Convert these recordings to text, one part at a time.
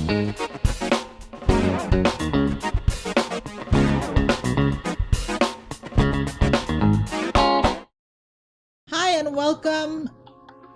Hi and welcome.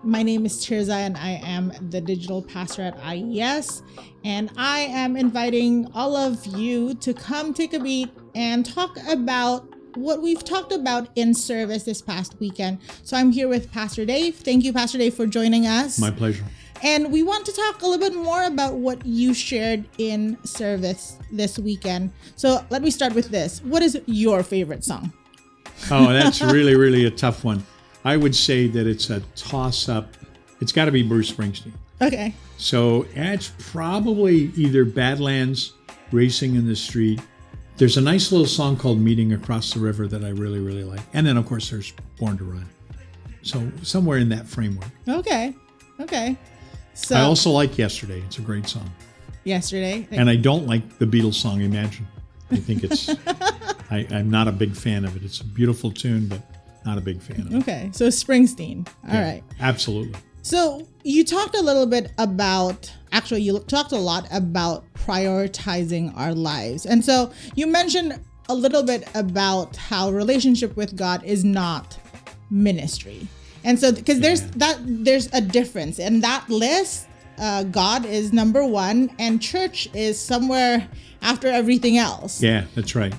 My name is Tirza and I am the digital pastor at IES, and I am inviting all of you to come take a beat and talk about what we've talked about in service this past weekend. So I'm here with Pastor Dave. Thank you, Pastor Dave, for joining us. My pleasure. And we want to talk a little bit more about what you shared in service this weekend. So let me start with this. What is your favorite song? Oh, that's really a tough one. I would say that it's a toss-up. It's got to be Bruce Springsteen. Okay. So it's probably either Badlands, Racing in the Street. There's a nice little song called Meeting Across the River that I really like. And then, of course, there's Born to Run. So somewhere in that framework. Okay. So I also like Yesterday. It's a great song. Yesterday. And I don't like the Beatles song, Imagine. I think it's, I'm not a big fan of it. It's a beautiful tune, but not a big fan of it. Okay, so Springsteen. All right. Absolutely. So you talked a little bit about, actually, you talked a lot about prioritizing our lives. And so you mentioned a little bit about how relationship with God is not ministry. And so, because there's a difference in that list. God is number one, and church is somewhere after everything else. Yeah, that's right.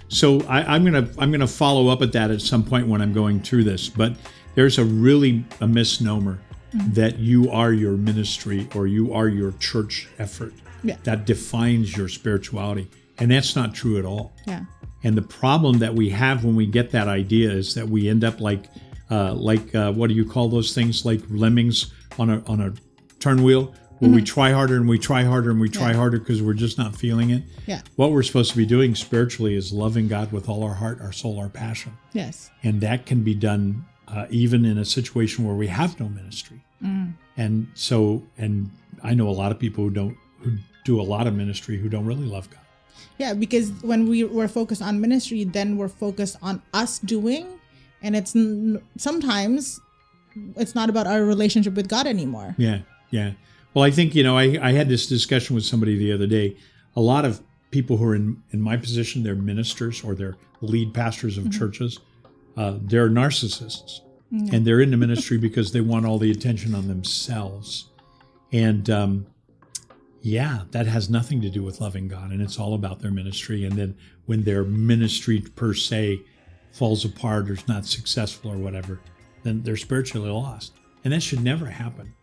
So I'm gonna follow up at that at some point when I'm going through this. But there's a misnomer that you are your ministry or you are your church effort. Yeah. That defines your spirituality, and that's not true at all. Yeah. And the problem that we have when we get that idea is that we end up like what do you call those things? Like lemmings on a turn wheel, where we try harder and we try harder and we try harder because we're just not feeling it. Yeah. What we're supposed to be doing spiritually is loving God with all our heart, our soul, our passion. Yes. And that can be done even in a situation where we have no ministry. And I know a lot of people who do a lot of ministry who don't really love God. Yeah, because when we're focused on ministry, then we're focused on us doing, and sometimes it's not about our relationship with God anymore. Yeah. Well, I think, I had this discussion with somebody the other day. A lot of people who are in my position, they're ministers or they're lead pastors of churches. They're narcissists. And they're in the ministry because they want all the attention on themselves. And that has nothing to do with loving God. And it's all about their ministry. And then when their ministry per se falls apart or is not successful or whatever, then they're spiritually lost. And that should never happen.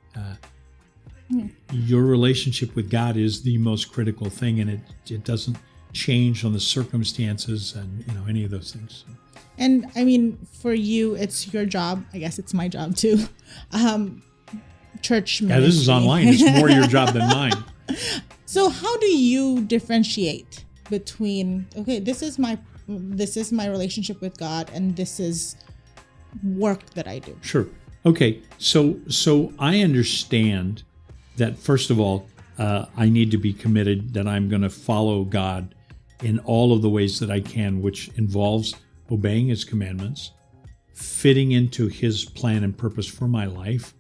Your relationship with God is the most critical thing, and it doesn't change on the circumstances and any of those things. And I mean, for you, it's your job. I guess it's my job too. Church ministry. Yeah, this is online. It's more your job than mine. So how do you differentiate between, okay, this is my relationship with God, and this is work that I do? Sure. Okay. So I understand that, first of all, I need to be committed that I'm going to follow God in all of the ways that I can, which involves obeying His commandments, fitting into His plan and purpose for my life,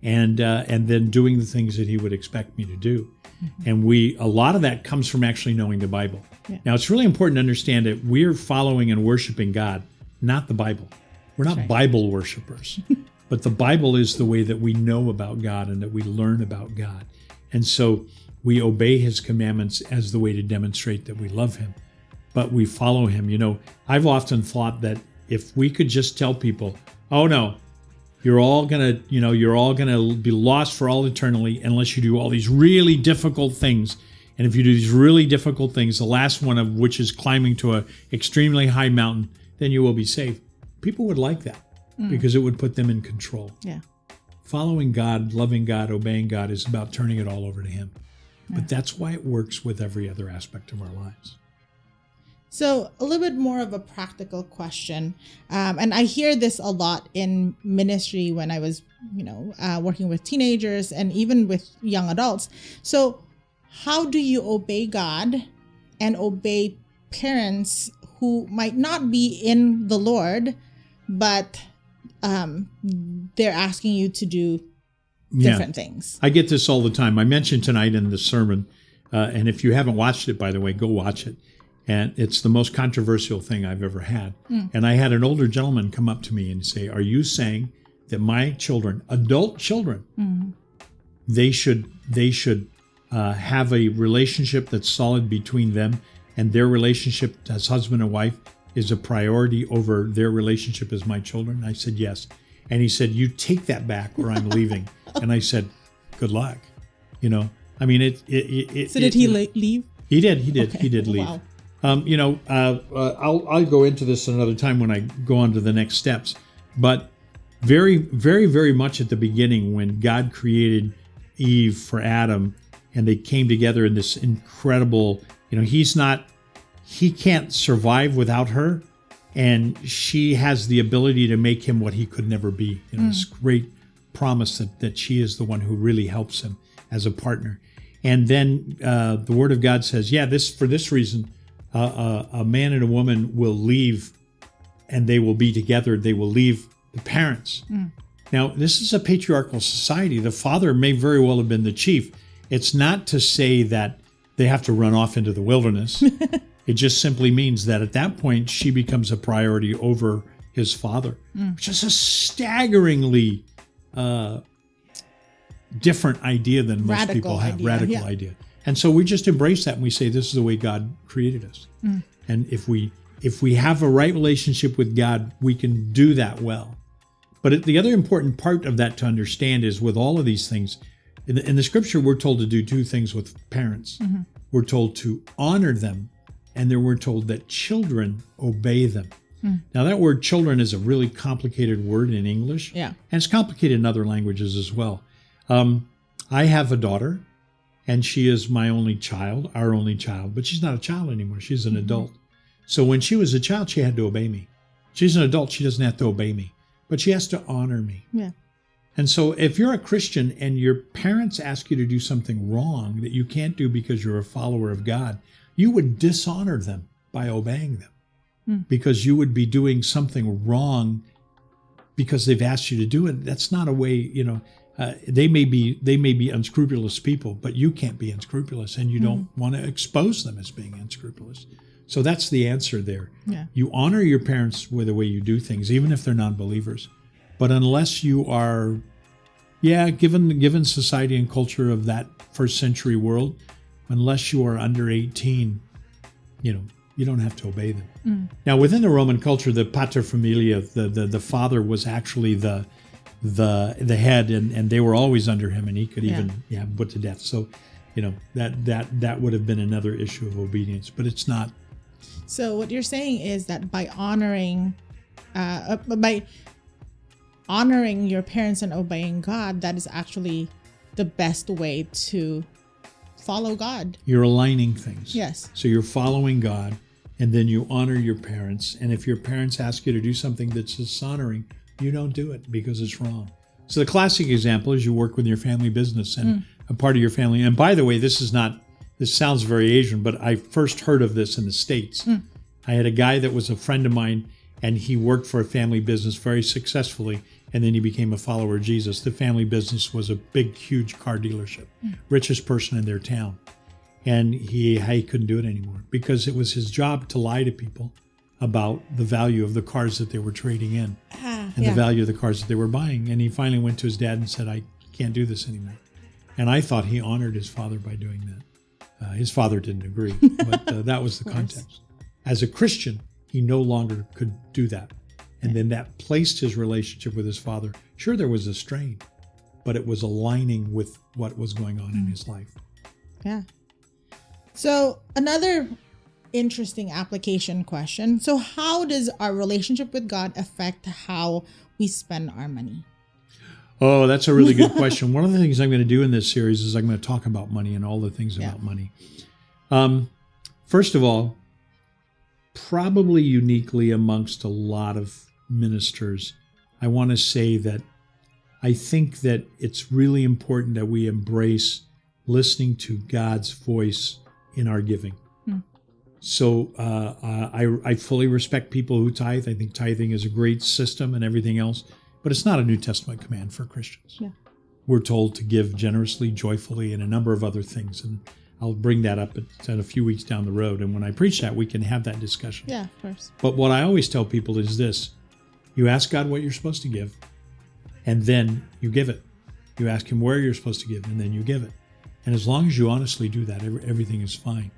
and then doing the things that He would expect me to do. And a lot of that comes from actually knowing the Bible. Yeah. Now, it's really important to understand that we're following and worshiping God, not the Bible. We're not right. Bible worshipers. But the Bible is the way that we know about God and that we learn about God. And so we obey His commandments as the way to demonstrate that we love Him. But we follow Him. I've often thought that if we could just tell people, oh no, you're all gonna be lost for all eternity unless you do all these really difficult things. And if you do these really difficult things, the last one of which is climbing to an extremely high mountain, then you will be saved. People would like that. Because it would put them in control. Yeah. Following God, loving God, obeying God is about turning it all over to Him. Yeah. But that's why it works with every other aspect of our lives. So a little bit more of a practical question. And I hear this a lot in ministry when I was, working with teenagers and even with young adults. So how do you obey God and obey parents who might not be in the Lord, but they're asking you to do different things. I get this all the time. I mentioned tonight in the sermon, and if you haven't watched it, by the way, go watch it. And it's the most controversial thing I've ever had. And I had an older gentleman come up to me and say, "Are you saying that my children, adult children, they should have a relationship that's solid between them, and their relationship as husband and wife is a priority over their relationship as my children?" I said, "Yes." And he said, "You take that back or I'm leaving." And I said, "Good luck." I mean, So did he leave? He did. Okay. He did leave. Wow. I'll go into this another time when I go on to the next steps. But very, very, very much at the beginning, when God created Eve for Adam, and they came together in this incredible, he can't survive without her, and she has the ability to make him what he could never be. This great promise that she is the one who really helps him as a partner. And then the Word of God says, for this reason, a man and a woman will leave, and they will be together. They will leave the parents. Now, this is a patriarchal society. The father may very well have been the chief. It's not to say that they have to run off into the wilderness. It just simply means that at that point, she becomes a priority over his father, which is a staggeringly different idea than most people have. Radical idea. And so we just embrace that and we say, this is the way God created us. And if we have a right relationship with God, we can do that well. But the other important part of that to understand is with all of these things, in the scripture, we're told to do two things with parents. We're told to honor them, and then we're told that children obey them. Now, that word children is a really complicated word in English. Yeah. And it's complicated in other languages as well. I have a daughter, and she is my only child, our only child, but she's not a child anymore. She's an adult. So when she was a child, she had to obey me. She's an adult. She doesn't have to obey me, but she has to honor me. Yeah. And so if you're a Christian and your parents ask you to do something wrong that you can't do because you're a follower of God, you would dishonor them by obeying them because you would be doing something wrong because they've asked you to do it. That's not a way, they may be unscrupulous people, but you can't be unscrupulous, and you don't want to expose them as being unscrupulous. So that's the answer there. Yeah. You honor your parents with the way you do things, even if they're non-believers. But unless you are, given society and culture of that first century world, unless you are under 18, you don't have to obey them. Now, within the Roman culture, the pater familia, the father was actually the head, and they were always under him, and he could even put to death. So, that would have been another issue of obedience, but it's not. So what you're saying is that by honoring your parents and obeying God, that is actually the best way to follow God. You're aligning things. Yes. So you're following God, and then you honor your parents. And if your parents ask you to do something that's dishonoring, you don't do it because it's wrong. So the classic example is you work with your family business, and a part of your family. And by the way, this sounds very Asian, but I first heard of this in the States. I had a guy that was a friend of mine, and he worked for a family business very successfully, and then he became a follower of Jesus. The family business was a big, huge car dealership, richest person in their town. And he couldn't do it anymore because it was his job to lie to people about the value of the cars that they were trading in and the value of the cars that they were buying. And he finally went to his dad and said, "I can't do this anymore." And I thought he honored his father by doing that. His father didn't agree, but that was the context. As a Christian, he no longer could do that. And then that placed his relationship with his father. Sure, there was a strain, but it was aligning with what was going on in his life. Yeah. So another interesting application question. So how does our relationship with God affect how we spend our money? Oh, that's a really good question. One of the things I'm going to do in this series is I'm going to talk about money and all the things about money. First of all, probably uniquely amongst a lot of ministers, I want to say that I think that it's really important that we embrace listening to God's voice in our giving. So I fully respect people who tithe. I think tithing is a great system and everything else, but it's not a New Testament command for Christians. we're told to give generously, joyfully, and a number of other things. And I'll bring that up at a few weeks down the road. And when I preach that, we can have that discussion. Yeah, of course. But what I always tell people is this. You ask God what you're supposed to give, and then you give it. You ask him where you're supposed to give, and then you give it. And as long as you honestly do that, everything is fine.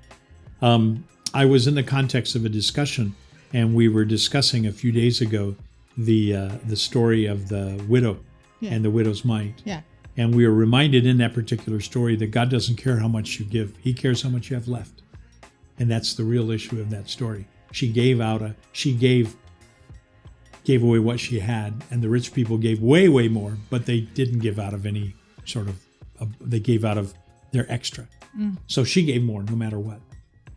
I was in the context of a discussion, and we were discussing a few days ago the story of the widow and the widow's mite. Yeah. And we were reminded in that particular story that God doesn't care how much you give. He cares how much you have left. And that's the real issue of that story. She gave away what she had, and the rich people gave way, way more, but they didn't give out of any sort of, they gave out of their extra. So she gave more no matter what.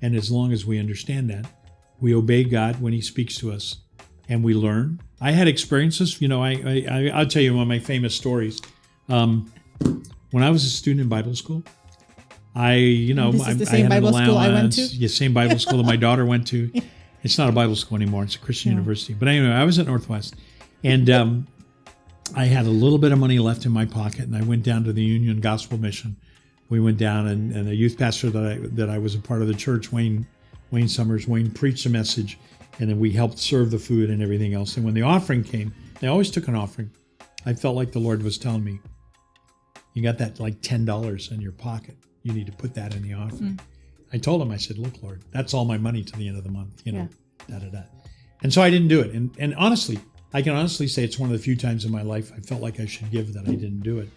And as long as we understand that, we obey God when he speaks to us, and we learn. I had experiences, I'll tell you one of my famous stories. When I was a student in Bible school, This is the same Bible school I went to? Yeah, same Bible school that my daughter went to. It's not a Bible school anymore. It's a Christian university. But anyway, I was at Northwest, and I had a little bit of money left in my pocket, and I went down to the Union Gospel Mission. We went down, and the youth pastor that I was a part of the church, Wayne Summers, Wayne preached a message, and then we helped serve the food and everything else. And when the offering came, they always took an offering. I felt like the Lord was telling me, you got that like $10 in your pocket. You need to put that in the offering. I told him, I said, look, Lord, that's all my money to the end of the month, da-da-da. And so I didn't do it. And honestly, I can honestly say it's one of the few times in my life I felt like I should give that I didn't do it.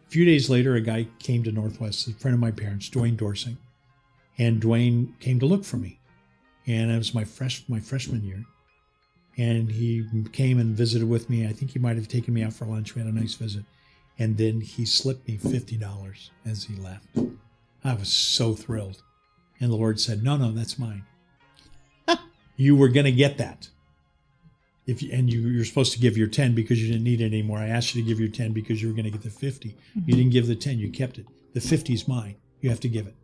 A few days later, a guy came to Northwest, a friend of my parents, Dwayne Dorsing. And Dwayne came to look for me. And it was my freshman year. And he came and visited with me. I think he might have taken me out for lunch. We had a nice visit. And then he slipped me $50 as he left. I was so thrilled. And the Lord said, no, that's mine. You were going to get that. You're supposed to give your 10 because you didn't need it anymore. I asked you to give your 10 because you were going to get the 50. You didn't give the 10. You kept it. The 50 is mine. You have to give it.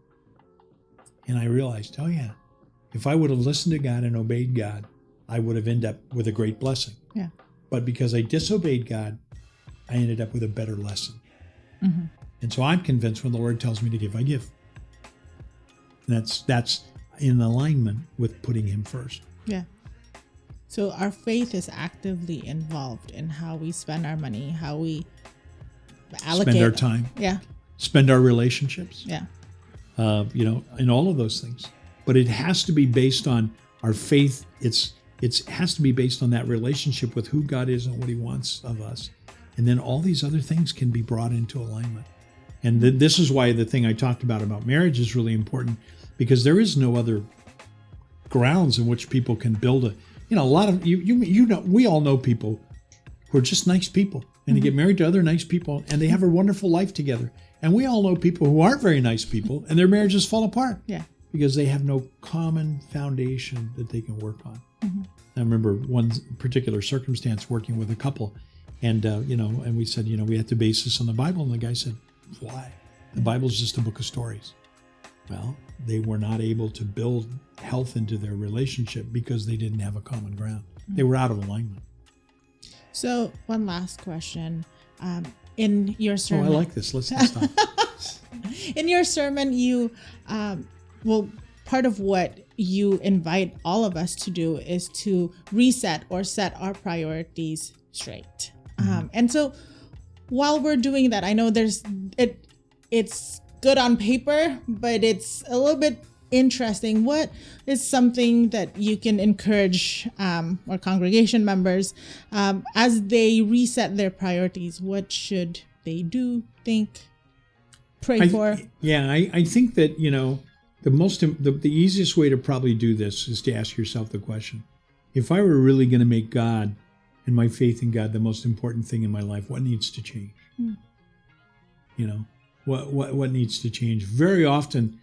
And I realized, oh yeah, if I would have listened to God and obeyed God, I would have ended up with a great blessing. Yeah. But because I disobeyed God, I ended up with a better lesson. And so I'm convinced when the Lord tells me to give, I give. And that's in alignment with putting him first. Yeah. So our faith is actively involved in how we spend our money, how we allocate. Spend our time. Yeah. Spend our relationships. Yeah. In all of those things. But it has to be based on our faith. It has to be based on that relationship with who God is and what he wants of us. And then all these other things can be brought into alignment. And this is why the thing I talked about marriage is really important, because there is no other grounds in which people can build a lot of, we all know people who are just nice people, and they get married to other nice people, and they have a wonderful life together. And we all know people who aren't very nice people, and their marriages fall apart. Yeah. Because they have no common foundation that they can work on. I remember one particular circumstance working with a couple, and and we said, we have to base this on the Bible. And the guy said, why? The Bible's just a book of stories. Well, they were not able to build health into their relationship because they didn't have a common ground. They were out of alignment. So one last question. In your sermon. Oh, I like this. Let's stop. In your sermon, you, part of what you invite all of us to do is to reset or set our priorities straight. And so while we're doing that, I know it's good on paper, but it's a little bit interesting. What is something that you can encourage our congregation members as they reset their priorities? What should they do, think, pray for? I think that, the easiest way to probably do this is to ask yourself the question, if I were really going to make God and my faith in God the most important thing in my life, what needs to change? What needs to change? Very often,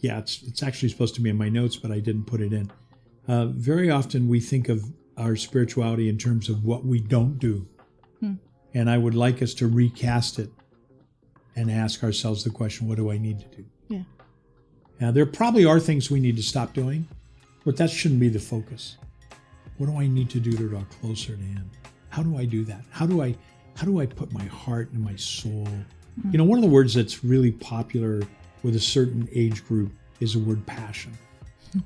it's actually supposed to be in my notes, but I didn't put it in. Very often we think of our spirituality in terms of what we don't do. And I would like us to recast it and ask ourselves the question, what do I need to do? Yeah. Now, there probably are things we need to stop doing, but that shouldn't be the focus. What do I need to do to draw closer to him? How do I do that? How how do I put my heart and my soul? You know, one of the words that's really popular with a certain age group is the word passion.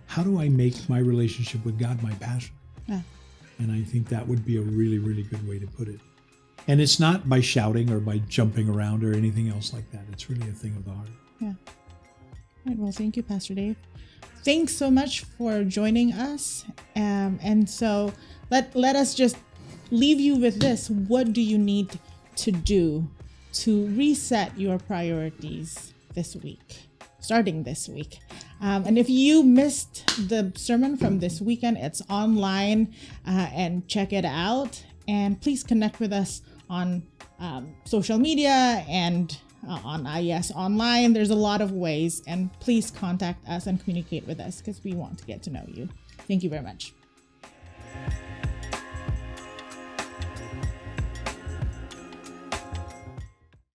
How do I make my relationship with God my passion? Yeah. And I think that would be a really, really good way to put it. And it's not by shouting or by jumping around or anything else like that. It's really a thing of the heart. Yeah. All right. Well, thank you, Pastor Dave. Thanks so much for joining us. And so let us just leave you with this. What do you need to do to reset your priorities this week, starting this week? And if you missed the sermon from this weekend, it's online, and check it out. And please connect with us on social media and on IES Online. There's a lot of ways, and please contact us and communicate with us because we want to get to know you. Thank you very much.